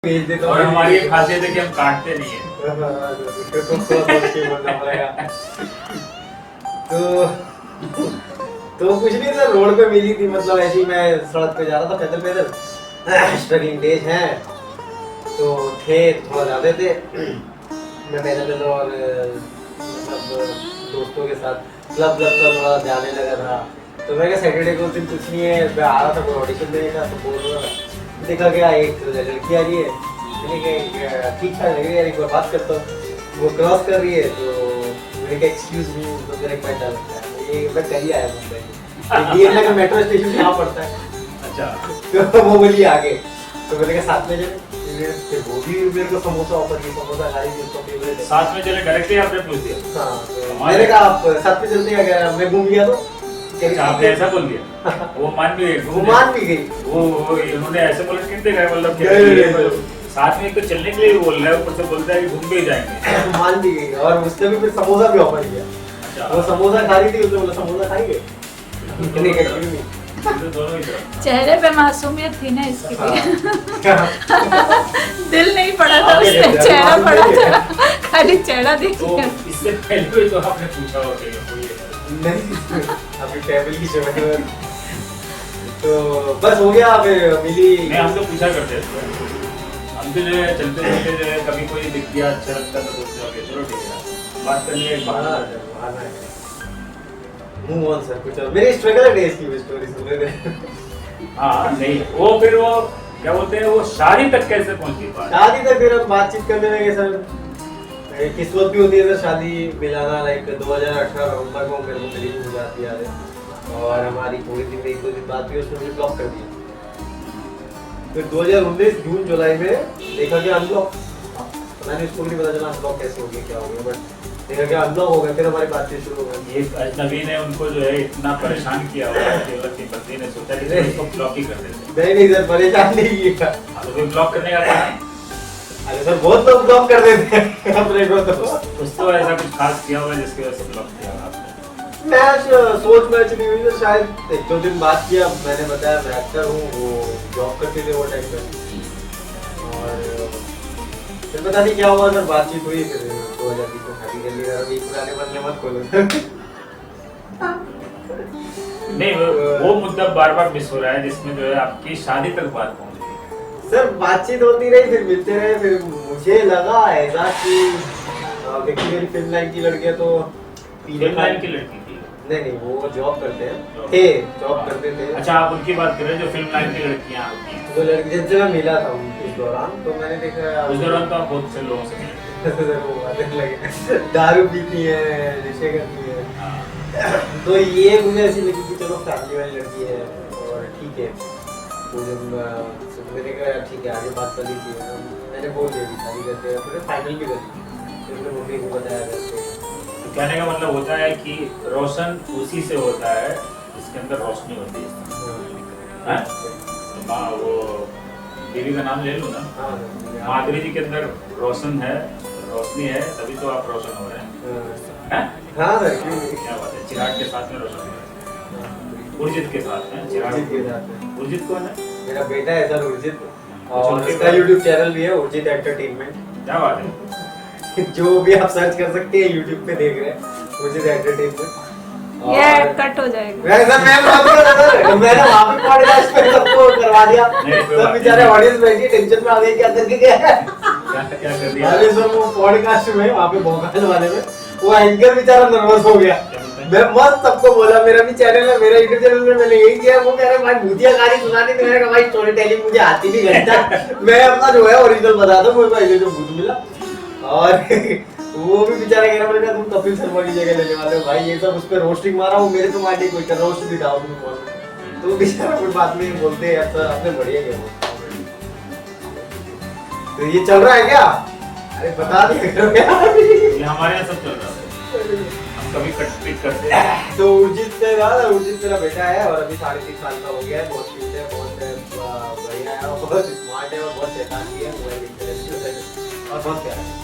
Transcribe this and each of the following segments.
भेज देता और हमारी एक खासियत है कि हम काटते नहीं है। तो कुछ नहीं सर, रोड पे मिली थी, मतलब ऐसे ही मैं सड़क पे जा रहा था पैदल पैदल। स्ट्रगलिंग डेज हैं तो थे थोड़ा ज्यादा थे। मैं पैदल पैदल और मतलब दोस्तों के साथ क्लब क्लब का थोड़ा जाने लगा था। तो मैं क्या सैटरडे को दिन कुछ नहीं है, मैं आ रहा था कोई ऑडिशन देने का, तो बोल रहा था देखा गया एक लड़की आ रही है, मैंने कहा ठीक ठाक लग रही है यार, एक बार बात करता हूँ। वो क्रॉस कर रही है तो मैंने कहा एक्सक्यूज मी, तो मेरा एक बैठा लगता है ये मैं कर ही आया मुंबई डीएनए का मेट्रो स्टेशन कहाँ पड़ता है। अच्छा तो वो बोली आगे, तो मैंने कहा साथ में चले, फिर वो भी मेरे को समोसा ऑफर की, समोसा खा रही थी, उसका फेवरेट है। साथ में चले डायरेक्टली आपने पूछ दिया। हाँ तो मैंने कहा आप साथ में चलते हैं, अगर मैं घूम गया तो अच्छा आपने ऐसा बोल दिया, वो मान भी गई, वो मान भी गई। वो उन्होंने ऐसे बोला कि देखा है, मतलब क्या साथ में तो चलने के लिए बोल रहा है, ऊपर से बोलता है कि घूम के जाएंगे। मान भी गई और उसने भी फिर समोसा भी ऑफर किया। अच्छा वो समोसा खा रही थी, उसने बोला समोसा खाएंगे, मैंने कहा क्यों नहीं। तो दोनों ही तरफ। चेहरे पे मासूमियत थी ना इसकी भी। दिल नहीं पड़ा था आपके उसमें, चेहरे चेहरा पे पड़ा मासूमियत था, खाली चेहरा दिख तो गया। इससे पहले भी तो आपने पूछा होगा कि कोई है। नहीं अभी टेबल की जगह तो बस हो गया। फिर मिली नहीं हम तो पूछा करते थे, हम तो जो है चलते चलते जो है कभी कोई दिख गया अच्छा लगता था, दोस्त लोग चलो ठीक है बात करनी है, एक बहाना बहाना। है। मूव ऑन सर, कुछ और मेरी स्ट्रगल डेज की स्टोरी सुन रहे थे। हाँ नहीं वो फिर वो क्या बोलते हैं, वो शादी तक कैसे पहुंची बात? शादी तक फिर हम बातचीत करने लगे सर। किस्मत भी होती है सर शादी मिलाना, लाइक 2018 नवंबर को मेरे को मेरी हो जाती है और हमारी थोड़ी दिन एक दो दिन बात हुई, उसने मुझे ब्लॉक कर दिया। फिर 2019 जून जुलाई में देखा गया अनब्लॉक, पता नहीं उसको भी नहीं पता चला अनब्लॉक कैसे हो गया क्या हो गया, बट देखा गया अनब्लॉक हो गया। फिर हमारी बातचीत शुरू हो गई। ये अजनबी ने उनको जो है इतना परेशान किया हुआ है कि उसकी पत्नी ने सोचा कि इसको ब्लॉक ही कर देते। नहीं सर, परेशान नहीं किया। तो फिर ब्लॉक करने का क्या? अरे सर बहुत लोग ब्लॉक कर देते हैं अपने को, तो कुछ तो ऐसा कुछ खास किया हुआ है जिसकी वजह से ब्लॉक किया आपने? मैच सोच मैच नहीं हुई, तो शायद एक दो दिन बात किया, मैंने बताया मैं एक्टर हूँ, वो जॉब करते थे वो टाइम पे, और फिर पता नहीं क्या हुआ सर, बातचीत हुई, फिर 2020 में शादी कर ली। अभी पुराने बदले मत खोलो नहीं वो मुद्दा बार बार मिस हो रहा है जिसमें जो है आपकी शादी तक बात पहुंच गई। सर बातचीत होती रही, फिर मिलते रहे, फिर मुझे लगा ऐसा कि देखिए मेरी फिल्म लाइन की लड़कियां तो फिल्म लाइन की लड़की थी? नहीं वो जॉब करते हैं थे, जॉब करते थे। अच्छा आप उनकी बात कर रहे हैं जो फिल्म लाइन की लड़कियां होती हैं? वो लड़की जिनसे मैं मिला था उस दौरान, तो मैंने देखा उस दौरान तो आप बहुत से लोगों से मिले। वो आने लगे, दारू पीती है, नशे करती है, हाँ। तो ये मुझे ऐसी लगी कि चलो फैमिली वाली लड़की है और ठीक है। तो जब मैंने कहा ठीक है आगे बात कर लीजिए, मैंने बोल दिया कि शादी करते हैं, फिर फाइनल भी कर दी, फिर अपने मम्मी को बताया करते। तो कहने का मतलब होता है कि रोशन उसी से होता है जिसके अंदर रोशनी होती है। हाँ? तो माँ वो देवी का नाम ले लूँ ना, माधुरी जी के अंदर रोशन है, रोशनी है, तभी तो आप रोशन हो रहे हैं। हाँ सर क्यों नहीं? क्या बात है, चिराग के साथ में रोशन हो रहे हैं, उर्जित के साथ में। चिराग उर्जित के साथ में। उर्जित कौन है? मेरा बेटा है सर उर्जित, और उनके उसका बाद- यूट्यूब चैनल भी है उर्जित एंटरटेनमेंट। क्या बात है? जो भी आप सर्च कर सकते हैं यूट्यूब पे देख रहे हैं उर्जित एंटरटेनमेंट। ये कट हो जाएगा। वैसे मैं बात कर रहा था, मैंने वहाँ पे पॉडकास्ट पे सबको करवा दिया, नहीं, कोई सब बात बेचारे नहीं। ऑडियंस बैठी टेंशन में आ गई क्या करके गया है। क्या कर दिया? अरे सर वो पॉडकास्ट में वहाँ पे भोकाल वाले में वो एंकर बेचारा नर्वस हो गया। क्या बोलते हैं? मैं मस्त सबको बोला मेरा भी चैनल है, मेरा यूट्यूब चैनल में मैंने यही किया। वो कह रहे भाई भूतिया कहानी सुनानी, तो मैंने कहा भाई स्टोरी टेलिंग मुझे आती नहीं घंटा, मैं अपना जो है ओरिजिनल बताता हूँ, मुझे भाई जो भूत मिला। और वो भी बेचारा कह रहा बेटा तुम कपिल शर्मा की जगह लेने वाले हो भाई, ये सब उस पर रोस्टिंग मारा, वो मेरे तो मारने कोई कर रोस्ट दिखाओ तुम कौन। तो बेचारा कोई बात नहीं बोलते हैं यार सर आपने बढ़िया किया। तो ये चल रहा है क्या? अरे बता दिया करो यार। ये हमारे यहाँ सब चल रहा है, हम कभी कट पिक करते हैं। तो उर्जित मेरा बेटा है और अभी 3.5 साल का हो गया है, बहुत क्यूट है, बहुत बढ़िया है, और बहुत स्मार्ट है, और बहुत शैतान भी है, मोबाइल इंटरेस्ट है और बहुत प्यारा है।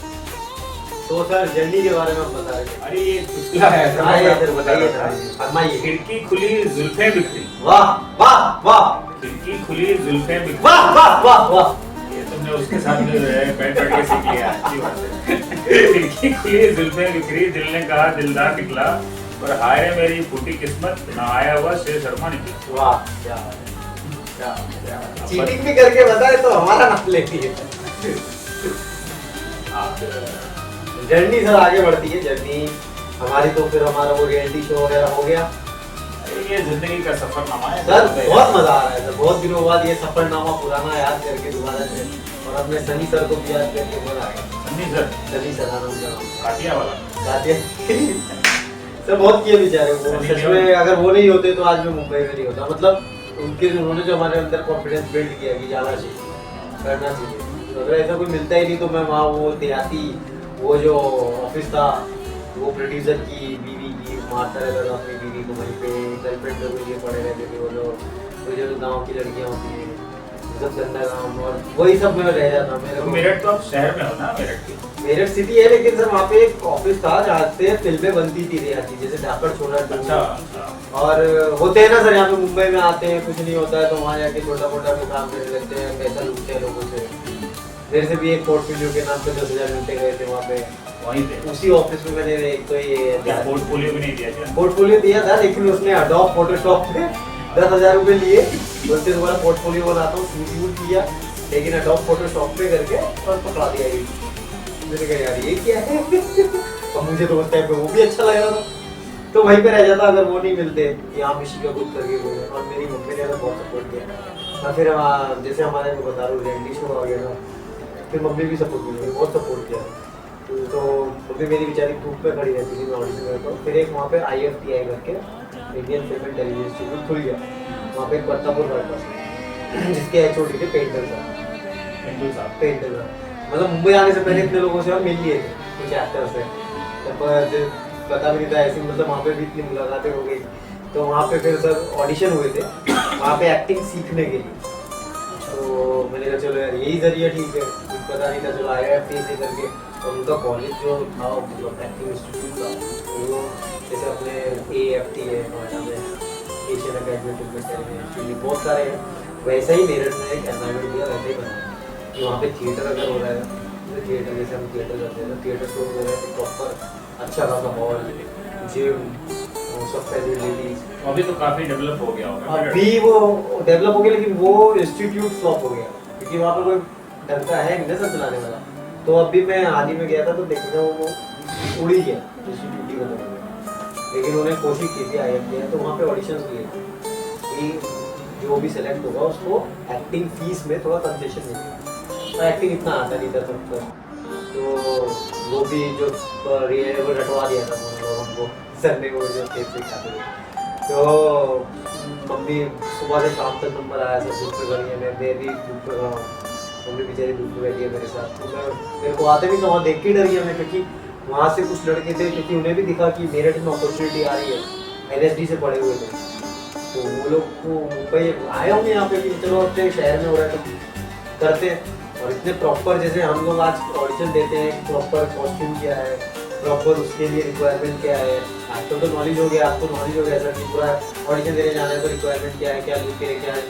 तो सर जर्नी के बारे में हम बता रहे थे। अरे ये चुटकुला है, आइए सर बता बताइए रहा सर, था। फरमाइए। खिड़की खुली जुल्फें बिखरी। वाह वाह वाह, खिड़की खुली जुल्फें बिखरी। वाह वाह वाह वाह, ये तुमने उसके साथ भी बैठ बैठ के सीख लिया। अच्छी बात है। खिड़की खुली जुल्फें बिखरी, दिल ने कहा दिलदार निकला, पर हाय रे मेरी फूटी किस्मत, ना आया हुआ शेर शर्मा निकला। वाह क्या चीटिंग भी करके बताए तो हमारा नाम लेती है। जर्नी सर आगे बढ़ती है, जर्नी हमारी तो फिर हमारा वो रियलिटी शो वगैरह हो गया। ये जिंदगी का सफरनामा है सर, बहुत मजा आ रहा है सर, बहुत दिनों बाद ये सफरनामा पुराना याद करके दोबारा से, और अपने सनी सर को भी याद करके मजा आ गया। सन्नी सर, सनी सर नाम का काटिया वाला। काटिया सर बहुत किए बेचारे वो, सच में अगर वो नहीं होते तो आज मैं मुंबई में नहीं होता। मतलब उनके उन्होंने जो हमारे अंदर कॉन्फिडेंस बिल्ड किया कि जाना चाहिए, करना चाहिए। तो अगर ऐसा कोई मिलता ही नहीं तो मैं वहाँ वो देहाती वो जो ऑफिस था, वो प्रोड्यूसर की बीवी की मारता रहता था अपनी बीवी को वहीं पे, गर्लफ्रेंड लोग ये पड़े रहते थे वो लोग, वो जो गाँव की लड़कियाँ होती हैं सब गंदा काम, और वही सब में रह जाता मेरे को। मेरठ तो आप शहर में हो ना? मेरठ की मेरठ सिटी है, लेकिन सर वहाँ पे एक ऑफिस था जहाँ से फिल्में बनती थी देहाती, जैसे डाकर छोड़ा। अच्छा। और होते हैं ना सर यहाँ पे मुंबई में आते हैं, कुछ नहीं होता है तो वहाँ जाके छोटा मोटा भी काम करने लगते हैं, पैसा लूटते हैं लोगों से। मेरे से भी एक पोर्टफोलियो के नाम पे 10,000 मिलते गए थे वहाँ पे, वहीं पे उसी ऑफिस में मैंने एक तो ये पोर्टफोलियो भी नहीं दिया क्या? पोर्टफोलियो दिया था, लेकिन उसने अडोब फोटोशॉप पे 10,000 रुपए लिए, बोलते तुम्हारा पोर्टफोलियो बनाता हूँ, शूट किया, लेकिन अडोब फोटोशॉप पे करके और पकड़ा दिया। ये मैंने कहा यार ये क्या है और मुझे तो उस टाइम पे वो भी अच्छा लग रहा था, तो वहीं पे रह जाता अगर वो नहीं मिलते कि यहाँ पे शिका कुछ करके कोई। और मेरी मम्मी ने तो बहुत सपोर्ट किया। और फिर जैसे हमारे को बता रहा हूँ रियलिटी शो आ गया था, फिर मम्मी भी सपोर्ट की, बहुत सपोर्ट किया। तो मम्मी मेरी बेचारी धूप पे खड़ी रहती थी, मैं ऑडिशन करता हूँ। फिर एक वहाँ पे IFTI करके इंडियन फिल्म इंटेलिजेंस इंस्टीट्यूट खुल गया वहाँ पे प्रतापुर बाईपास, जिसके HOD थे पेंटर साहब। मतलब मुंबई आने से पहले इतने लोगों से हम मिल लिए थे, कुछ एक्टर से, तब पता भी नहीं था ऐसे, मतलब वहाँ पे भी इतनी मुलाकातें हो गई। तो वहाँ पे फिर सर ऑडिशन हुए थे वहाँ पे एक्टिंग सीखने के लिए। तो मैंने कहा चलो यार यही जरिए ठीक है, कुछ पता नहीं था, चलो IFTI से करके। और उनका कॉलेज जो था मतलब एक्टिंग इंस्टीट्यूट था, वो जैसे अपने AFT है नोएडा में, Asian academy of film institute, बहुत सारे हैं, वैसा ही मेरठ में एक एनवायरमेंट दिया, वैसे ही बना कि वहाँ पे थिएटर अगर हो रहा है तो थिएटर जैसे हम थिएटर करते हैं, थिएटर शो हो रहा है तो प्रॉपर अच्छा खासा हॉल, जिम, सब फैसिलिटीज। अभी तो काफी डेवलप हो गया होगा। अभी वो डेवलप हो गया, लेकिन वो इंस्टीट्यूट फ्लॉप हो गया क्योंकि वहाँ पे कोई ढंग का है नहीं सर चलाने वाला। तो अभी मैं हाल ही में गया था तो देखने वो उड़ ही गया, इंस्टीट्यूट ही बदल गया। लेकिन उन्होंने कोशिश की थी IFTI, तो वहाँ पे ऑडिशंस लिए कि जो भी सेलेक्ट होगा उसको एक्टिंग फीस में थोड़ा कंसेशन मिलेगा। और एक्टिंग इतना आता नहीं था सबको, तो वो भी जो वो रटवा दिया था हमको सर ने, वो जो खेत से खाते थे। तो मम्मी सुबह से शाम तक नंबर आया सब धूप पे खड़ी है, मैं भी धूप पे खड़ा हूँ, मम्मी बेचारी धूप पे बैठी है मेरे साथ। तो मेरे को आते भी तो वहाँ देख के डर गया मैं, क्योंकि वहाँ से कुछ लड़के थे, क्योंकि उन्हें भी दिखा कि मेरठ में अपॉर्चुनिटी आ रही है, LSD से पढ़े हुए थे, तो वो लोग को मुंबई आए होंगे यहाँ पे कि चलो अपने शहर में हो रहा है तो करते हैं। और इतने प्रॉपर जैसे हम लोग आज ऑडिशन देते हैं, प्रॉपर कॉस्ट्यूम क्या है, प्रॉपर उसके लिए रिक्वायरमेंट क्या है, आपको तो नॉलेज हो गया, आपको नॉलेज हो गया सर कि पूरा ऑडिशन देने जाना है तो रिक्वायरमेंट क्या है, क्या लिख के क्या है,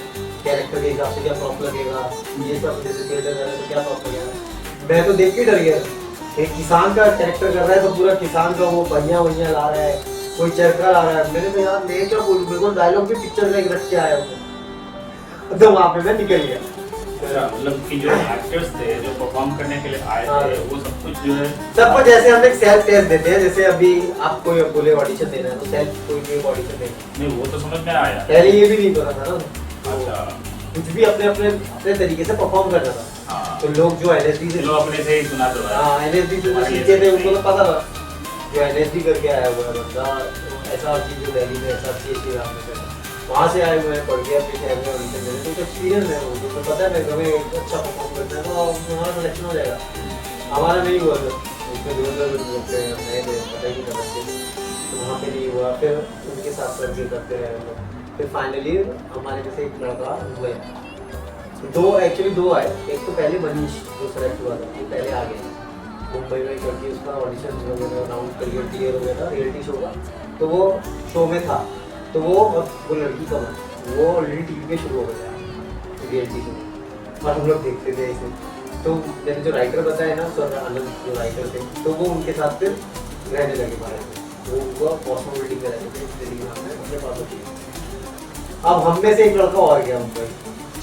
कैरेक्टर के हिसाब से क्या प्रॉप लगेगा, ये सब जैसे थिएटर कर रहे हैं तो क्या प्रॉप लगेगा। मैं तो देख के डर गया, एक किसान का कैरेक्टर कर रहा है तो पूरा किसान का वो बढ़िया बढ़िया ला रहा है, कोई चरखा ला रहा है। मैंने तो यार मैं क्या बोलूँ, मेरे को डायलॉग भी पिक्चर का एक रट के आया हुआ, तो वहाँ पे मैं निकल गया। मतलब कि जो एक्टर्स थे जो परफॉर्म करने के लिए आए थे वो सब कुछ जो है सब कुछ जैसे हम एक सेल्फ टेस्ट देते हैं, जैसे अभी आप कोई बोले ऑडिशन देना है तो सेल्फ कोई भी ऑडिशन देना नहीं, वो तो समझ में आया। पहले ये भी नहीं पता था ना, अच्छा, कुछ भी अपने अपने अपने तरीके से परफॉर्म करना था। हाँ। तो लोग जो LSD से लोग अपने से ही सुना तो रहा है। हाँ LSD से जो सीखे थे उनको तो पता था, जो LSD करके आया हुआ है बंदा, ऐसा चीज जो दिल्ली में ऐसा चीज वहाँ से आए हुए हैं, पढ़ गया अपने शहर में ऑडिशन देने, तो एक्सपीरियंस है उनको, तो पता है मैं हमें अच्छा परफॉर्म करना है तो हमारा सिलेक्शन हो जाएगा। हमारा नहीं हुआ सर, उसमें दूर नए थे, पता ही नहीं कर सकते, तो वहाँ पे नहीं हुआ। फिर उनके साथ सर्वे करते रहे हम लोग, फिर फाइनली हमारे जैसे एक लड़का हुआ, एक्चुअली दो आए। एक तो पहले मनीष जो सेलेक्ट हुआ था वो पहले आ गया मुंबई में, क्योंकि उसका ऑडिशन वगैरह राउंड क्लियर हो गया था रियलिटी शो का, तो वो शो में था। तो वो लड़की का वो ऑलरेडी टीवी पे शुरू हो गया रियलिटी शो, और हम लोग देखते थे ऐसे। तो मैंने जो राइटर बताया ना सर आनंद जो राइटर थे, तो वो उनके साथ फिर रहने लगे भारत में। वो उनको कॉस्मोपॉलिटन में रहते थे दिल्ली में, अपने पास होती है। अब हम में से एक लड़का और गया मुंबई,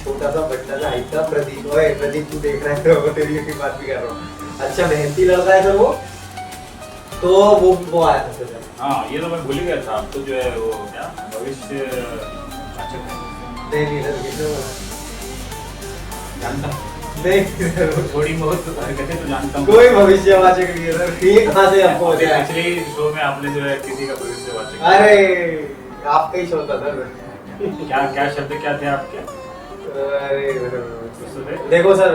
छोटा सा बट्टा सा हाइट था, प्रदीप। ओए प्रदीप तू देख रहा है तो तेरी की बात भी कर रहा हूँ। अच्छा मेहनती लड़का है सर वो, तो वो आया था सर। हाँ ये तो मैं भूल ही गया था। आपको जो है वो क्या भविष्य नहीं सर जानता हूँ, नहीं सर थोड़ी बहुत हरकतें तो जानता हूँ। कोई भविष्यवाचक नहीं है सर, ये कहाँ से आपको हो गया? पिछले शो में आपने जो है किसी का भविष्यवाचक, अरे आपका ही शो था सर। क्या शब्द क्या थे आपके? अरे देखो सर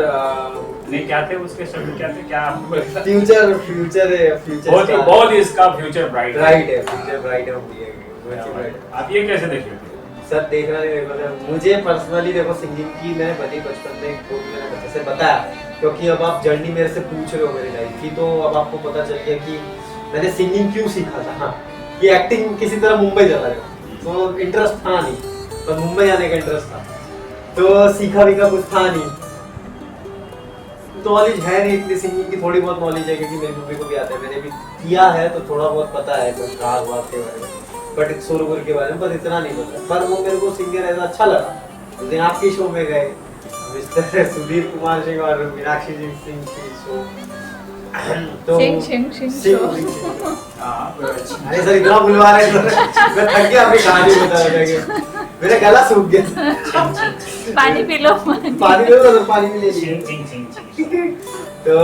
नहीं क्या थे उसके शब्द, क्या थे, क्या आपको लगता है? फ्यूचर बहुत ही इसका फ्यूचर ब्राइट है, फ्यूचर ब्राइट है। आप ये कैसे देख लेते सर देखना नहीं, देखो सर मुझे पर्सनली देखो सिंगिंग की मैंने बनी बचपन में एक कोट मैंने बच्चे से बताया, क्योंकि अब आप जर्नी मेरे से पूछ रहे हो मेरी लाइफ की, तो अब आपको पता चल गया कि मैंने सिंगिंग क्यों सीखा था। हाँ ये एक्टिंग किसी तरह मुंबई चला गया, तो इंटरेस्ट था नहीं, पर मुंबई आने का इंटरेस्ट था, तो सीखा भी का कुछ था नहीं, नॉलेज है नहीं इतनी सिंगिंग की, थोड़ी बहुत नॉलेज है क्योंकि मेरी मम्मी को भी आता है, मैंने भी किया है तो थोड़ा बहुत पता है कुछ राग वाग के बारे में, बट सुर के बारे में बस इतना नहीं पता। पर वो मेरे को सिंगर ऐसा अच्छा लगा। उस दिन आपके शो में गए मिस्टर सुधीर कुमार सिंह और मीनाक्षी सिंह की शो, तो अरे सर इतना बुलवा रहे हैं मैं थक गया, अपनी कहानी बता रहा था, मेरा गला सूख गया। पानी पी लो, पानी ले लो, पानी भी ले लीजिए। तो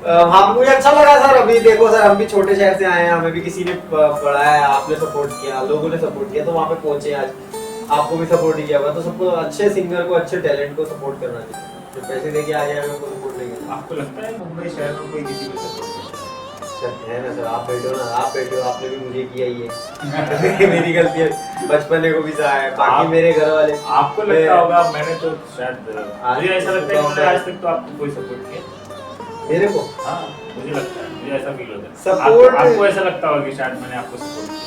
हाँ मुझे अच्छा लगा सर। अभी देखो सर हम भी छोटे शहर से आए हैं, हमें भी किसी ने पढ़ाया, आपने सपोर्ट किया, लोगों ने सपोर्ट किया, तो वहाँ पे पहुंचे आज, आपको भी सपोर्ट किया हुआ, तो सबको अच्छे सिंगर को अच्छे टैलेंट को सपोर्ट करना चाहिए। जो पैसे देके आ जाए उनको सपोर्ट नहीं करना। आपको लगता है मुंबई शहर में कोई किसी को सपोर्ट करता सर है ना सर, आप बैठो ना, आप बैठो, आपने भी मुझे किया ही है। मेरी गलती है, बचपन को भी सहा है, बाकी मेरे घर वाले। आपको लगता होगा, मैंने तो शायद मुझे ऐसा लगता है कि आज तक तो आपको कोई सपोर्ट किया मेरे को। हाँ मुझे लगता है, मुझे ऐसा फील होता है। सपोर्ट आपको ऐसा लगता होगा कि शायद मैंने आपको सपोर्ट किया,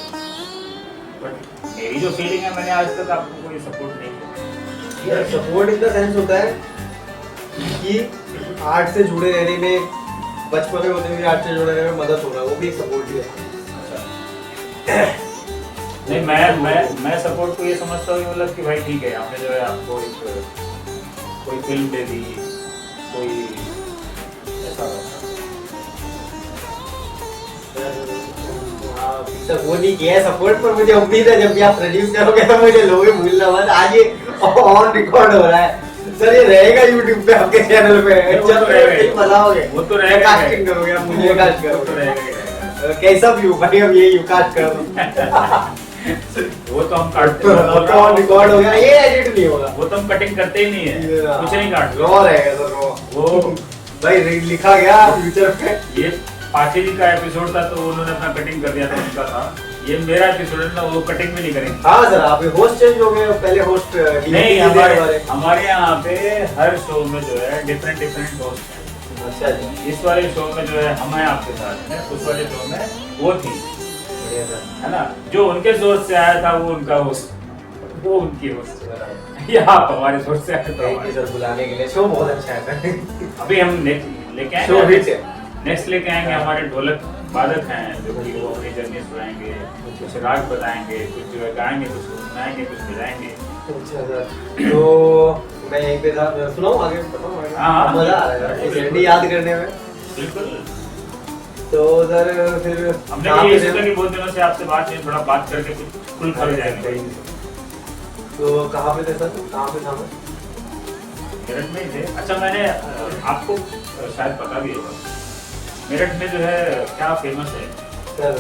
बट मेरी जो फीलिंग है मैंने आज तक आपको कोई सपोर्ट नहीं किया। यार सपोर्ट इन द सेंस होता है कि आर्ट से जुड़े रहने में, बचपन में होते हुए आर्ट से जुड़े रहने में मदद होना, वो भी एक सपोर्ट ही है। नहीं मैं सपोर्ट को ये समझता हूँ मतलब कि भाई ठीक है, आपने जो है आपको एक कोई फिल्म दे दी, कोई सर वो नहीं किया है सपोर्ट, पर मुझे उम्मीद है जब भी आप प्रोड्यूस करोगे तो मुझे लोगे भूलना मत। आज ये ऑन रिकॉर्ड हो रहा है सर, ये रहेगा YouTube पे आपके चैनल पे, जब फिल्म बनाओगे वो तो रहेगा, कास्टिंग करोगे आप, मुझे कास्ट करोगे, कैसा व्यू भाई, अब ये यू कास्ट कर दो। वो तो हम काटते हैं, तो ऑन रिकॉर्ड हो गया, ये एडिट नहीं होगा, वो तो हम कटिंग करते ही नहीं है, कुछ नहीं काटते, रॉ रहेगा सर रॉ। वो भाई लिखा गया फ्यूचर पे। ये पाठी जी का एपिसोड था तो उन्होंने अपना कटिंग कर दिया था, उनका था। ये मेरा एपिसोड है ना, वो कटिंग भी नहीं करेंगे। हाँ सर आप होस्ट चेंज हो गए, पहले होस्ट नहीं, हमारे यहाँ पे हर शो में जो है डिफरेंट होस्ट हैं। अच्छा जी। इस वाले शो में जो है हम हैं आपके साथ में, उस वाले शो में वो थी, है ना, जो उनके सोच से आया था वो उनका होस्ट, वो उनकी होस्ट, या आप हमारे सोच से आया था। सर बुलाने के लिए, शो बहुत अच्छा है। अभी हम लेके आएंगे, नेक्स्ट लेके आएंगे हमारे ढोलक वादक हैं जो कि वो अपनी जर्नी सुनाएंगे, कुछ राग बताएंगे, कुछ जो है गाएंगे, कुछ सुनाएंगे, कुछ बजाएंगे। अच्छा सर, तो मैं यहीं पे था, सुनाऊं आगे, बताऊं आगे? हाँ, मजा आ रहा है जर्नी याद करने में। बिल्कुल। तो सर फिर हमने ये सोचा कि बहुत दिनों से आपसे बात नहीं, थोड़ा बात करके कुछ खुल कर जाएंगे। तो कहाँ पे थे सर, कहाँ पे था मैं? मेरठ में ही थे। अच्छा मैंने आपको शायद पता भी होगा, मेरठ में जो है क्या फेमस है सर?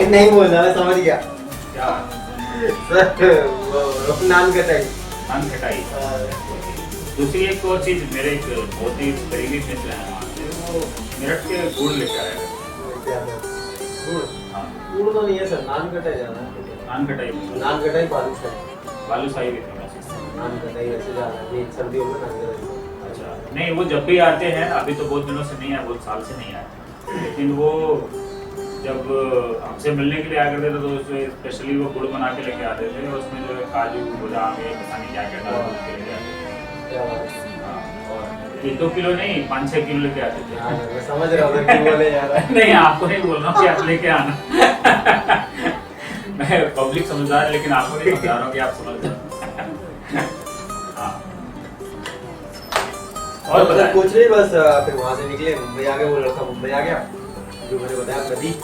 नहीं बोलना, मैं समझ गया क्या सर, वो नान खटाई। नान खटाई। दूसरी एक और चीज, मेरे एक बहुत ही करीबी मित्र हैं वहाँ से, वो मेरठ के गुड़ लेकर आए थे। गुड़? हाँ गुड़ तो नहीं है सर, नान खटाई जाना है। नान खटाई, नान खटाई बालूशाही। बालूशाही भी फेमस है। नान खटाई ऐसे जाना है, ये सर्दियों में नान खटाई। अच्छा नहीं, वो जब भी आते हैं, अभी तो बहुत दिनों से नहीं आए, बहुत साल से नहीं आए, लेकिन वो जब हमसे मिलने के लिए आया करते थे तो उसमें स्पेशली वो गुड़ बना के लेके आते थे, और उसमें जो है काजू बादाम ये पता नहीं क्या क्या डाल के लेके आते थे। क्या बात है। और ये 2 किलो नहीं 5-6 किलो लेके आते थे। हाँ, मैं समझ रहा हूँ कि बोले जा रहा है। नहीं आपको नहीं बोल रहा हूँ कि आप लेके आना। मैं पब्लिक समझदार है लेकिन आपको नहीं समझा रहा हूँ कि आप समझ रहे हो। हाँ। और मतलब बताएं। कुछ नहीं, बस फिर वहाँ से निकले, मुंबई आ गए। वो लड़का मुंबई आ गया जो मैंने बताया, प्रदीप।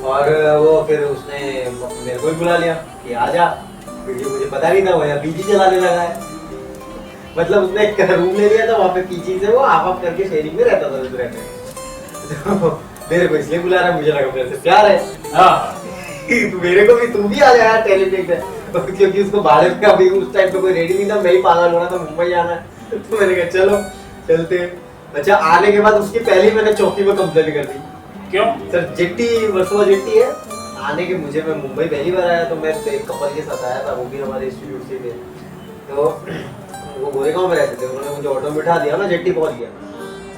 और वो फिर उसने मेरे को भी बुला लिया कि आ जा। फिर ये मुझे पता नहीं था, वो यहाँ पीजी चलाने लगा है। मतलब उसने एक रूम ले लिया था वहाँ पे पीजी से, वो आप करके शेयरिंग में रहता था दूसरे में। तो मेरे को इसलिए बुला रहा है, मुझे लगा मेरे से प्यार है। हाँ मेरे को भी तू भी आ जाए टैलेंटेड है, क्योंकि उसको भाड़े पे अभी उस टाइम पे कोई रेडी नहीं था, मैं ही पागल हो रहा था मुंबई आना है। तो मैंने कहा चलो चलते हैं। अच्छा, आने के बाद उसकी पहली मैंने चौकी में कंप्लेंट कर दी। क्यों? सर जेट्टी वर्सोवा जेट्टी है आने के, मैं मुंबई पहली बार आया, तो मैं एक कपल के साथ आया था, वो भी हमारे इंस्टीट्यूट से थे। तो वो गोरेगांव में रहते थे, उन्होंने मुझे ऑटो में बिठा दिया, मैं जेट्टी पहुंच गया,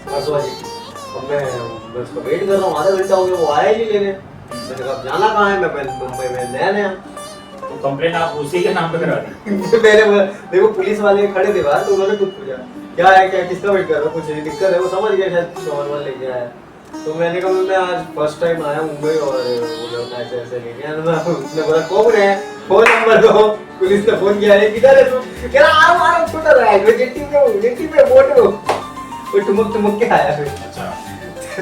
वर्सोवा जेट्टी। अब मैं उसको वेट कर रहा हूँ, आधा घंटा हो गया, वो आया ही नहीं लेने। मैंने कहा जाना कहाँ है, मैं मुंबई में नया। तो कंप्लेन आप उसी के नाम पे करा दी? देखो पुलिस वाले खड़े थे बाहर, तो उन्होंने खुद पूछा क्या है, क्या किसका वेट कर रहा हो, कुछ दिक्कत है। वो समझ गया शायद नॉर्मल लेके आया। तो मैंने कहा मैं आज फर्स्ट टाइम आया मुंबई और वो लड़का ऐसे लेके आया। उसने बोला कौन है, फोन नंबर दो। पुलिस ने फोन किया, किधर है तू? कह रहा आ रहा छोटा रहा है, जेट्टी पे बोट में वो टुमक के आया फिर। अच्छा।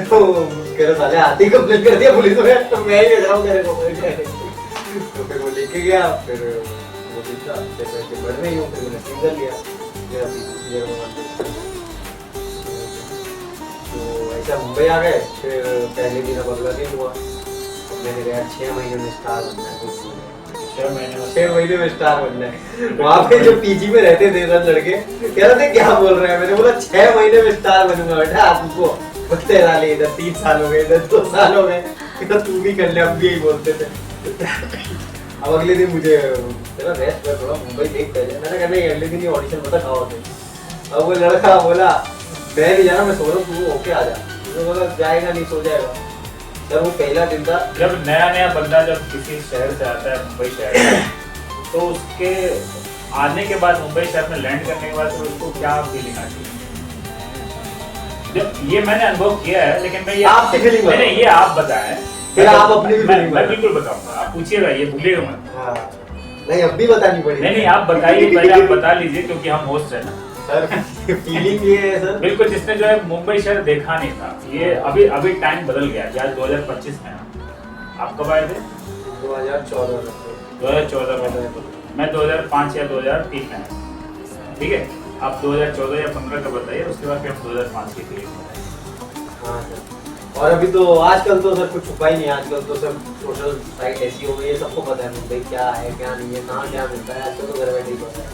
तो कह रहा साले आते ही कंप्लेंट कर दिया पुलिस में, तो मैं ही ले जाऊँ मेरे को। तो फिर वो लेके गया, फिर वो दिखा, फिर मैं बढ़ रही हूँ, फिर मैंने सीन कर लिया मेरा पीछे। तो ऐसा मुंबई आ गए। फिर पहले दिन अब अगला दिन हुआ, मैंने कहा 6 महीने में स्टार बनना है। 6 महीने में स्टार बनना है। वहाँ पे जो पीजी में रहते थे सब लड़के कह रहे थे क्या बोल रहे हैं, मैंने बोला 6 महीने में स्टार बनूंगा बेटा। आपको बकते डाले, इधर 3 साल हो गए, इधर 2 साल हो गए, तू भी कर ले, अब भी यही बोलते थे। अब अगले दिन मुझे चला रेस्ट कर, थोड़ा मुंबई देख पहले। मैंने कहा नहीं, अगले दिन ही ऑडिशन पता कहाँ होते। अब वो लड़का बोला मैं नहीं जाना, मैं सो रहा हूँ, तू होके आ जा। तो बोला जाएगा नहीं, सो जाएगा। सर वो पहला दिन था। जब नया बंदा जब किसी शहर से आता है मुंबई शहर में, तो उसके आने के बाद मुंबई शहर में लैंड करने के बाद तो उसको क्या फीलिंग आती है? जब ये मैंने अनुभव किया है, लेकिन मैं ये आपकी फीलिंग नहीं ये आप बताएं, फिर आप अपनी भी फीलिंग मैं बिल्कुल बताऊंगा, आप पूछिएगा, ये भूलिएगा मत। हाँ नहीं, अब भी बतानी पड़ेगी। नहीं आप बताइए, पहले आप बता लीजिए क्योंकि हम होस्ट है ना सर। फीलिंग ये है सर, बिल्कुल, जिसने जो है मुंबई शहर देखा नहीं था, ये अभी टाइम बदल गया, आज 2025 में। आप कब आए थे? 2014 में। मैं 2005 या 2003 में आया, ठीक है। आप 2014 या 15 का बताइए, उसके बाद फिर हम 2005 की फिल्म। हाँ सर। और अभी तो आजकल तो सर कुछ छुपा ही नहीं, आजकल तो सब सोशल साइट ऐसी हो गई है, सबको पता है मुंबई क्या है क्या नहीं है, कहाँ क्या मिलता है। आजकल तो घर बैठे ही पता है।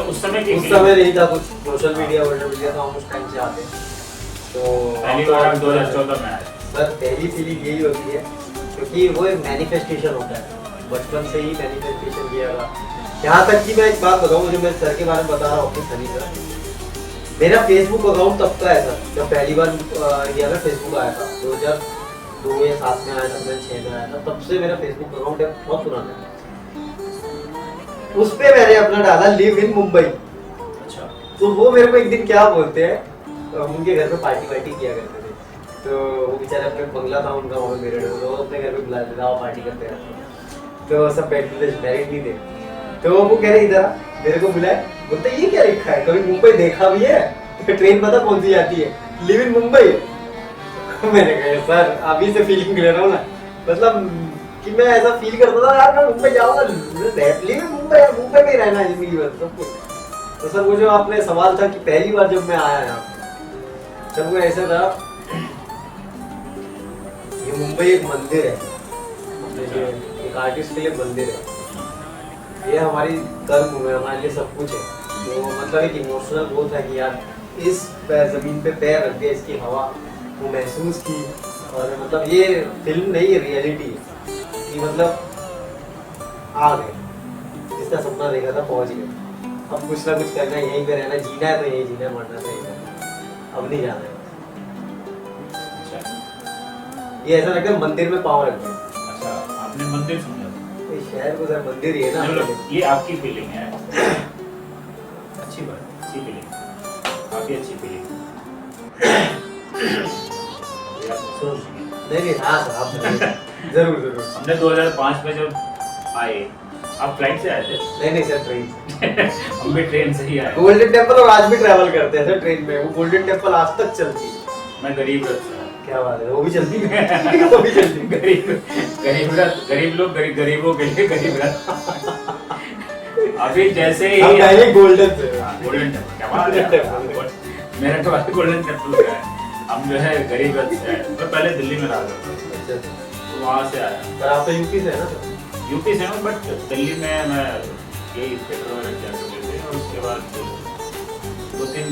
उस समय नहीं था कुछ सोशल मीडिया तो हम उस टाइम से आते। तो पहली बार 2014 में आए सर। पहली फीलिंग यही होती है क्योंकि वो एक मैनिफेस्टेशन होता है, बचपन से ही मैनिफेस्टेशन किया था। यहाँ तक कि मैं एक बात बताऊँ, मुझे मैं सर के बारे में बता रहा हूँ, सनी सर। मेरा फेसबुक अकाउंट तब का है सर, जब पहली बार इंडिया में फेसबुक आया था 2002 या 7 में आया था, 2006 में आया था, तब से मेरा फेसबुक अकाउंट है, बहुत पुराना है। उस पे मैंने अपना डाला लिव इन मुंबई। अच्छा। तो वो मेरे को एक दिन क्या बोलते हैं, उनके घर पे पार्टी किया करते थे। तो वो बेचारे अपने बंगला था उनका वहाँ मेरे, तो अपने घर पे बुला देता, पार्टी करते हैं। तो सब बैठते थे, मैरिड नहीं थे। तो वो कह रहे इधर मेरे को बुलाए, बोलते ये क्या लिखा है, कभी मुंबई देखा भी है? तो ट्रेन पता कौन सी जाती है, लिव इन मुंबई। मैंने कहा सर अभी से फीलिंग ले रहा हूँ ना, मतलब कि मैं ऐसा फील करता था यार मैं मुंबई जाऊंगा, मुंबई में रहना है जिंदगी भर सब कुछ। तो सर वो जो आपने सवाल था कि पहली बार जब मैं आया यहाँ, तब वो ऐसा था, ये मुंबई एक मंदिर है, एक आर्टिस्ट के लिए मंदिर है। ये हमारी कर्म है, हमारे लिए सब कुछ है। तो मतलब एक इमोशनल वो था कि यार इस जमीन पे पैर रख दिया, इसकी हवा वो महसूस की। और मतलब ये फिल्म नहीं है, रियलिटी है कि मतलब आ गए, जिसका सपना देखा था पहुंच गए। अब कुछ ना कुछ करना है, यहीं पे रहना, जीना है तो यहीं जीना है, मरना तो यहीं मरना, अब नहीं जाना है। अच्छा। ये ऐसा लगता है मंदिर में पाँव रख दे। अच्छा, आपने मंदिर सुना? शहर को सर मंदिर ही है ना। ये आपकी फीलिंग है, अच्छी बात। अच्छी फीलिंग, काफ़ी अच्छी फीलिंग। नहीं हाँ सर आप जरूर जरूर। हमने 2005 में जब आए, आप फ्लाइट से आए थे? नहीं सर ट्रेन। हम भी ट्रेन से ही आए। गोल्डन टेम्पल और आज भी ट्रैवल करते हैं सर ट्रेन में, वो गोल्डन टेम्पल आज तक चलती है। मैं गरीब रथ से आया। क्या बात है, वो भी चलती है। वो भी चलती है। गरीब लोग गरीबों के लिए गरीब रथ। अभी जैसे ही हम पहले गोल्डन से। गोल्डन टेम्पल, क्या बात है, मेरा तो आज गोल्डन टेम्पल का है। हम जो है गरीब रथ से आए। मैं पहले दिल्ली में रहा था, अच्छा तो वहाँ से आया। पर आप तो यूपी से है ना सर? यूपी से हूँ, बट दिल्ली में मैं यही थिएटर वगैरह किया करते थे। और उसके बाद 2-3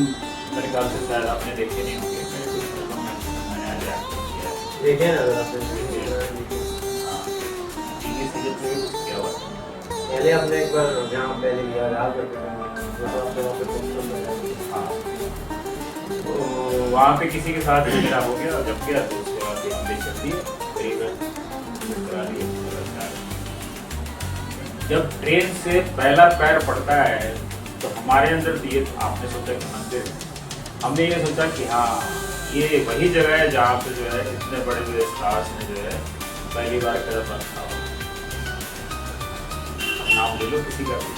मेरे ख्याल से शायद आपने देखे नहीं होंगे, मेरे कुछ फिल्मों में मैंने आज एक्टिंग किया है। देखे ना अगर आपने टीवी सीरियल में भी कुछ किया हुआ है। पहले हमने एक बार जहाँ पहले किया याद करके वो तो वहाँ पे पोस्टर लगा। हाँ, तो वहाँ पे किसी के साथ मेरा हो गया, और जब गया तो उसके बाद एक हमने कर दी गरीब रथ करा दिए। जब ट्रेन से पहला पैर पड़ता है तो हमारे अंदर भी ये आपने सोचा कि मंदिर, हमने ये सोचा कि हाँ ये वही जगह है जहाँ पे जो है इतने बड़े बड़े स्टार्स ने जो है पहली बार कदम रखा हो। नाम ले लो किसी का भी,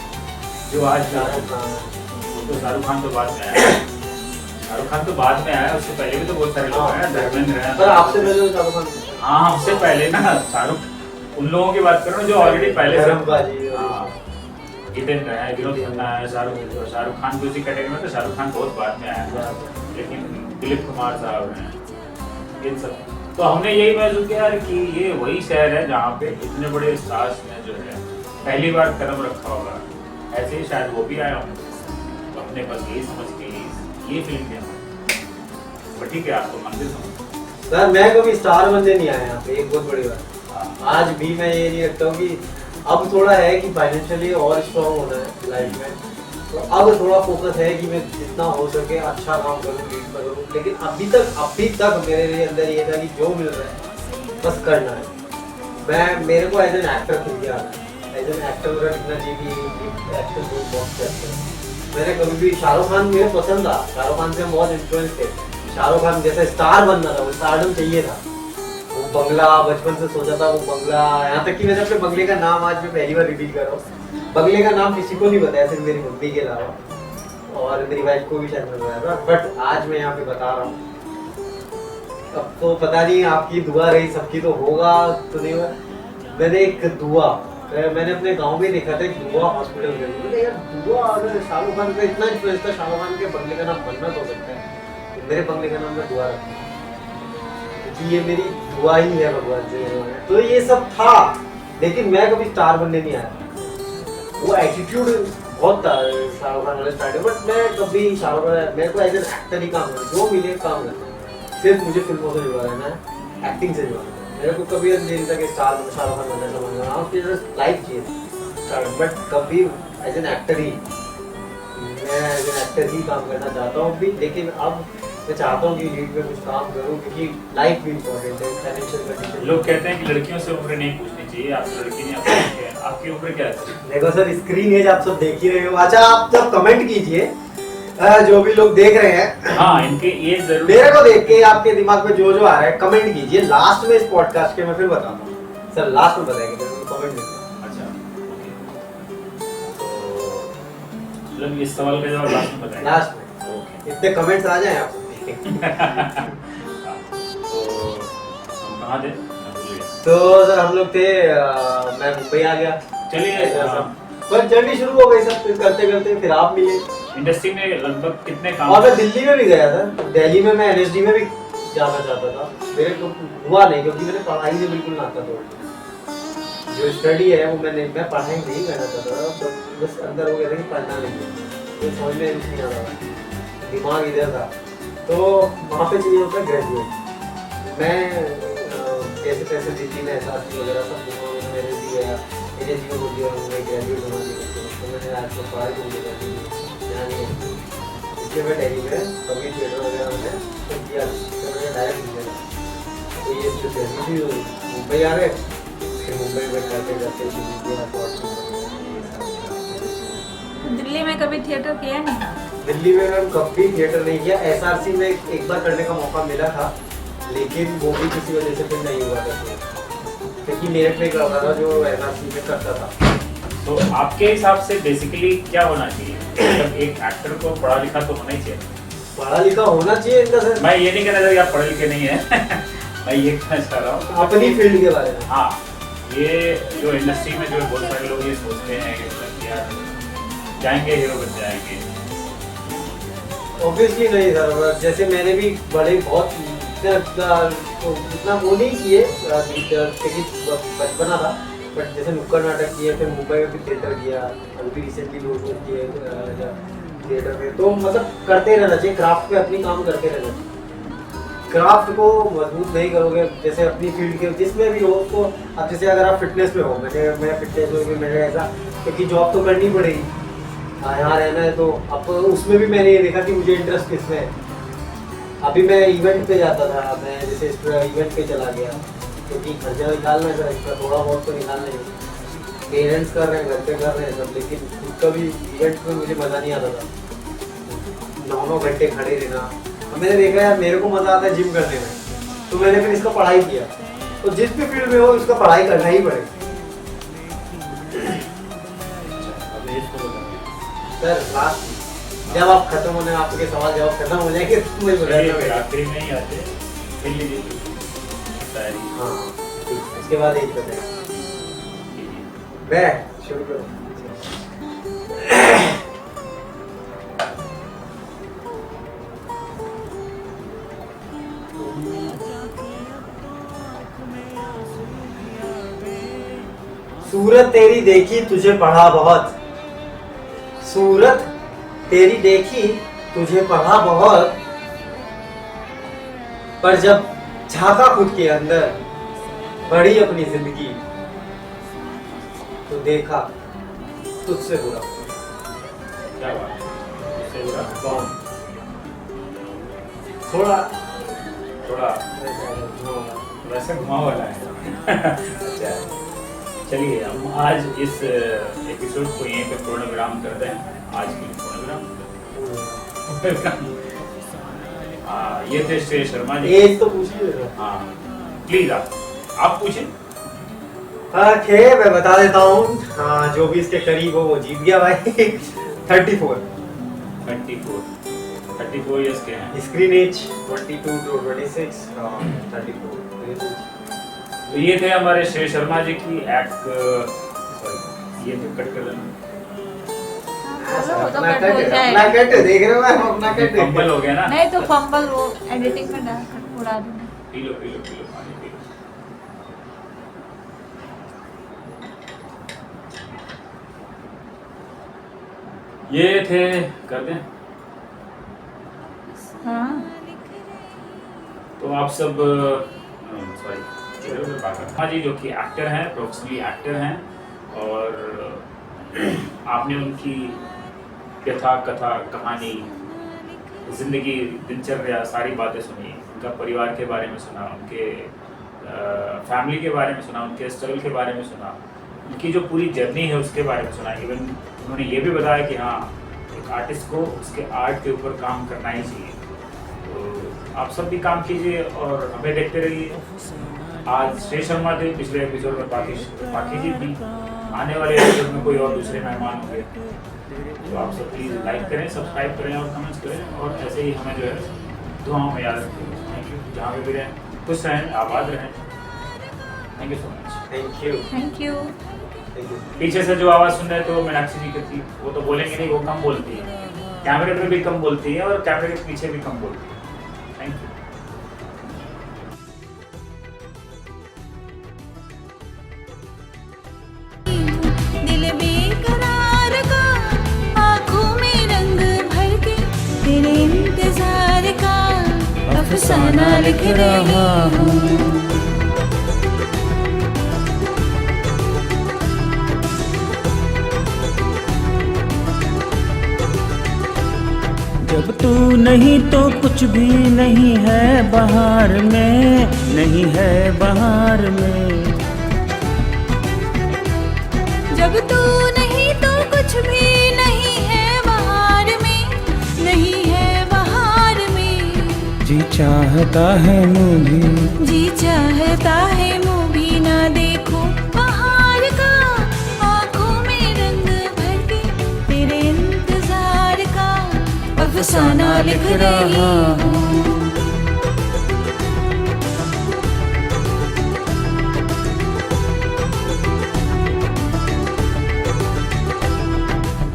जो आज शाहरुख खान। वो तो शाहरुख खान तो बाद में आया। शाहरुख खान तो बाद में आया, उससे पहले भी तो बहुत सारे लोग हैं, धर्मेंद्र हैं। पर आपसे पहले तो शाहरुख खान। हाँ, हमसे पहले ना शाहरुख, उन लोगों की बात कर रहा हूँ जो ऑलरेडी पहले से। धर्मबाजी। हाँ, जितेंद्र है, विनोद खन्ना है, शाहरुख खान तो उसी कैटेगरी में, तो शाहरुख खान बहुत बाद में आया। लेकिन दिलीप कुमार साहब हैं, इन सब। तो हमने यही महसूस किया यार कि ये वही शहर है जहाँ पे इतने बड़े स्टार्स ने जो है पहली बार कदम रखा होगा। ऐसे ही शायद वो भी आया होंगे, तो अपने बस यही समझ के ये फिल्म किया। बट ठीक है, आपको मंदिर समझ। सर मैं कभी स्टार बनने नहीं आया यहाँ पे, एक बहुत बड़ी बात। आज भी मैं ये नहीं रखता हूँ कि अब थोड़ा है कि फाइनेंशियली और स्ट्रॉन्ग होना है लाइफ में, तो अब थोड़ा फोकस है कि मैं जितना हो सके अच्छा काम करूँ, लीड करूँ। लेकिन अभी तक मेरे लिए अंदर ये था कि जो मिल रहा है बस करना है। मेरे को एज एन एक्टर फील किया, एज एन एक्टर मेरा कितना जी भी एक्टर बहुत करते हैं। मैंने कभी भी शाहरुख खान मुझे पसंद था, शाहरुख खान से हम बहुत इन्फ्लुएंस थे। शाहरुख खान जैसा स्टार बनना था, वो स्टारडम चाहिए था। वो बंगला बचपन से सोचा था, वो बंगला, यहाँ तक कि मैंने अपने बंगले का नाम आज मैं पहली बार रिवील कर रहा हूँ। बंगले का नाम किसी को नहीं बताया, सिर्फ मेरी मम्मी के अलावा, और मेरी वाइफ को भी शायद नहीं बताया था। बट आज मैं यहाँ पे बता रहा हूँ। अब तो पता नहीं आपकी दुआ रही, सबकी तो होगा तो नहीं होगा। मैंने अपने गांव में देखा था, एक दुआ हॉस्पिटल में। यार दुआ, अगर शाहरुख खान का इतना इन्फ्लुएंस था, शाहरुख खान के बंगले का नाम बनना तो सकता है, तो मेरे बंगले का नाम मैं दुआ रखूँ, क्योंकि ये मेरी दुआ ही है भगवान से। तो ये सब था, लेकिन मैं कभी स्टार बनने नहीं आया। वो एटीट्यूड बहुत था शाहरुख खान वाले स्टार्ट, बट मैं कभी शाहरुख खान, मेरे को एज एन एक्टर ही काम करना, जो मिले काम करना। सिर्फ मुझे फिल्मों से जुड़ा रहना है, एक्टिंग से जुड़ा रहना है। मेरे को कभी नहीं था कि स्टार शाहरुख खान बनना समझना, हाँ उसकी लाइफ चाहिए, बट कभी एज एन एक्टर ही, मैं एज एन एक्टर ही काम करना चाहता हूँ भी। लेकिन अब मैं चाहता हूँ कि लीड में कुछ काम करूँ, क्योंकि लाइफ भी इम्पोर्टेंट है, फाइनेंशियल कंडीशन। लोग कहते हैं कि लड़कियों से उम्र नहीं पूछनी चाहिए, आप लड़की नहीं, आप आपकी उम्र क्या है? देखो सर, स्क्रीन एज आप सब देख ही रहे हो। अच्छा, आप जब कमेंट कीजिए, जो भी लोग देख रहे हैं, हाँ इनके एज जरूर, मेरे को देख के आपके दिमाग में जो जो आ रहा है कमेंट कीजिए। लास्ट में इस पॉडकास्ट के मैं फिर बताता हूँ सर, लास्ट में बताएंगे, कमेंट नहीं। अच्छा तो मतलब इस सवाल का जवाब लास्ट में बताएंगे। लास्ट में ओके। इतने कमेंट्स आ जाए आप। तो हम कहाँ थे? मैं भूल गया। तो सर हम लोग थे, मैं मुंबई आ गया। चलिए, पर जर्नी शुरू हो गई सब करते करते, फिर आप मिले। इंडस्ट्री में लगभग कितने काम? और मैं दिल्ली में भी गया था, दिल्ली में मैं एनएसडी में भी जाना चाहता था, मेरे को हुआ नहीं, क्योंकि मैंने पढ़ाई से बिल्कुल नाता तोड़ दिया। जो स्टडी है वो मैं पढ़ाई नहीं करना चाहता था, तो बस अंदर हो गया था कि पढ़ना नहीं है, तो समझ में नहीं आ रहा, दिमाग इधर था। तो वहाँ पे चाहिए होता है ग्रेजुएट। मैं कैसे दिल्ली में एसआरसी वगैरह सब मैंने दिया, एनएसडी में बोल दिया मैं ग्रेजुएट होना चाहिए, तो मैंने आज तो पढ़ाई को मुझे करनी है, इसलिए मैं दिल्ली में कभी थिएटर वगैरह में तो किया, तो मैंने डायरेक्ट लिया। तो ये जो जर्नी थी मुंबई आ गए, फिर मुंबई में करते करते दिल्ली में कभी थिएटर किया नहीं? दिल्ली में मैम कभी थिएटर नहीं किया। एसआरसी में एक बार करने का मौका मिला था, लेकिन वो भी किसी वजह से फिर नहीं हुआ था, क्योंकि मेरठ में करता था जो एसआरसी में करता था। तो आपके हिसाब से बेसिकली क्या होना चाहिए? मतलब एक एक्टर को पढ़ा लिखा तो होना ही चाहिए। पढ़ा लिखा होना चाहिए इनका सर। मैं ये नहीं कहना चाहता कि आप पढ़े लिखे नहीं है मैं ये कहना चाह रहा हूँ अपनी फील्ड के बारे में। हाँ, ये जो इंडस्ट्री में जो बहुत सारे लोग ये सोचते हैं कि मतलब यार जाएंगे हीरो बन जाएंगे। ऑब्वियसली नहीं सर, जैसे मैंने भी बड़े बहुत इतना वो नहीं किए क्योंकि बचपना था, बट जैसे नुक्कड़ नाटक किए, फिर मुंबई में भी थिएटर किया, अभी भी रिसेंटली दो शो किए थिएटर में। तो मतलब करते रहना चाहिए, क्राफ्ट पे अपनी काम करते रहना चाहिए। क्राफ्ट को मजबूत नहीं करोगे, जैसे अपनी फील्ड के जिसमें भी हो उसको, अब जैसे अगर आप फिटनेस में हो, मैं फिटनेस में भी मैंने ऐसा, क्योंकि जॉब तो करनी पड़ेगी, यहाँ रहना है, तो अब उसमें भी मैंने ये देखा कि मुझे इंटरेस्ट किसमें है। अभी मैं इवेंट पे जाता था, मैं जैसे इवेंट पे चला गया, क्योंकि खर्चा निकालना है सर, इसका थोड़ा बहुत तो निकालना है। पेरेंट्स कर रहे हैं, घर पे कर रहे हैं सब, लेकिन खुद का भी इवेंट में मुझे मज़ा नहीं आता था, 9-9 घंटे खड़े रहना। मैंने देखा यार मेरे को मज़ा आता है जिम करने में, तो मैंने फिर इसका पढ़ाई किया। तो जिस भी फील्ड में हो इसका पढ़ाई करना ही पड़ेगा। सर लास्ट जब आप खत्म होने, आपके सवाल जवाब खत्म हो जाएंगे तो मुझे बताइए। आखिरी में ही आते मिल लीजिए शायरी। हाँ, इसके बाद एक बताइए, मैं शुरू करूँ। सूरत तेरी देखी तुझे पढ़ा बहुत, सूरत तेरी देखी तुझे पढ़ा बहुत, पर जब झांका खुद के अंदर बढ़ी अपनी जिंदगी, तो देखा तुझसे बुरा। क्या बात है? इससे बुरा कौन? थोड़ा थोड़ा वैसे घुमा वाला है अच्छा, चलिए हम आज इस एपिसोड को यहीं पे पूर्ण विराम करते हैं। आज के लिए पूर्ण विराम। ये थे श्रेय शर्मा जी। एज तो पूछिए। हाँ प्लीज आप पूछिए। ओके, मैं बता देता हूँ। हाँ, जो भी इसके करीब हो वो जीत गया भाई। 34 इयर्स के हैं। Screen age 22 to 26 34। तो ये थे हमारे श्रेय शर्मा जी की सॉरी ये तो कट कर देना। अपना कट देख रहे हो, मैं अपना कट फंबल हो गया ना। नहीं तो फंबल वो एडिटिंग में उड़ा दूंगा। पी लो पानी पी लो। ये थे कर दें। हाँ तो आप सब सॉरी हाँ जी, जो कि एक्टर हैं, प्रोफेशनली एक्टर हैं, और आपने उनकी कथा कहानी, जिंदगी, दिनचर्या, सारी बातें सुनी, उनका परिवार के बारे में सुना, उनके फैमिली के बारे में सुना, उनके स्ट्रगल के बारे में सुना, उनकी जो पूरी जर्नी है उसके बारे में सुना। इवन उन्होंने ये भी बताया कि हाँ, एक आर्टिस्ट को उसके आर्ट के ऊपर काम करना ही चाहिए। तो आप सब भी काम कीजिए और हमें देखते रहिए। आज श्रेय शर्मा थे, पिछले एपिसोड में बाकी जी थी, आने वाले एपिसोड में कोई और दूसरे मेहमान होंगे। तो आप सब प्लीज़ लाइक करें, सब्सक्राइब करें और कमेंट्स करें, और ऐसे ही हमें जो है दुआओं में याद रखें। Thank you. जहाँ पे भी रहें, खुश रहें, आबाद रहें। Thank you so much. Thank you. पीछे से जो आवाज़ सुन रहे थे वो मीनाक्षी जी की थी। वो तो बोलेंगे नहीं, वो कम बोलती है, कैमरे पे भी कम बोलती है और कैमरे के पीछे भी कम बोलती है। Thank you. दिल बेकरार का, आँखों में रंग भर के, तेरे इंतजार का अफसाना लिख रहा हूँ। जब तू नहीं तो कुछ भी नहीं है बहार में, नहीं है बहार में। जब तू नहीं तो कुछ भी नहीं है बहार में, जी चाहता है मुँह भी, जी चाहता है मुँह भी ना देखो बाहर का, आँखों में रंग भर के तेरे इंतजार का अफसाना लिख रही हूँ।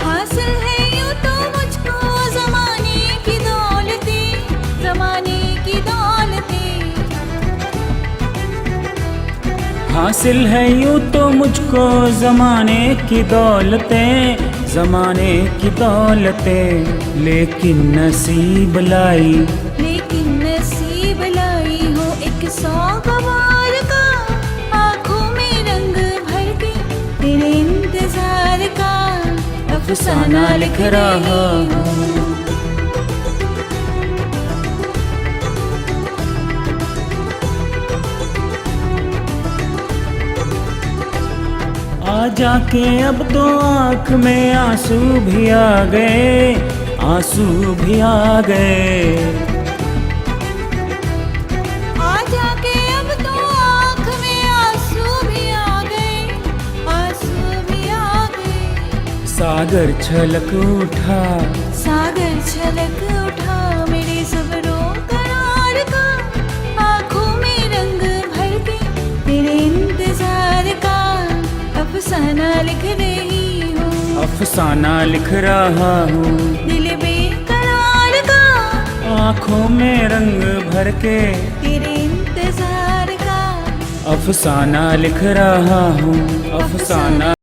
हासिल है यूं तो मुझको ज़माने की दौलतें, ज़माने की दौलतें। हासिल है यूं तो मुझको ज़माने की दौलतें, ज़माने की दौलतें, लेकिन नसीब लाई, लेकिन नसीब लाई हो एक सौगवार का, आँखों में रंग भर के तेरे इंतजार का अफसाना लिख रहा हूँ। आ जाके अब तो आँख में आंसू भी आ गए, आंसू भी आ गए। आ जाके अब तो आँख में आंसू भी आ गए, आंसू भी आ गए। सागर छलक उठा, सागर छलक उठा मेरे सब्रों करार का, आँखों में रंग भर के तेरे इंतजार का अफसाना लिख रही हूँ। अफसाना लिख रहा हूँ, दिल बेकरार का, आँखों में रंग भर के तेरे इंतजार का अफसाना लिख रहा हूँ, अफसाना।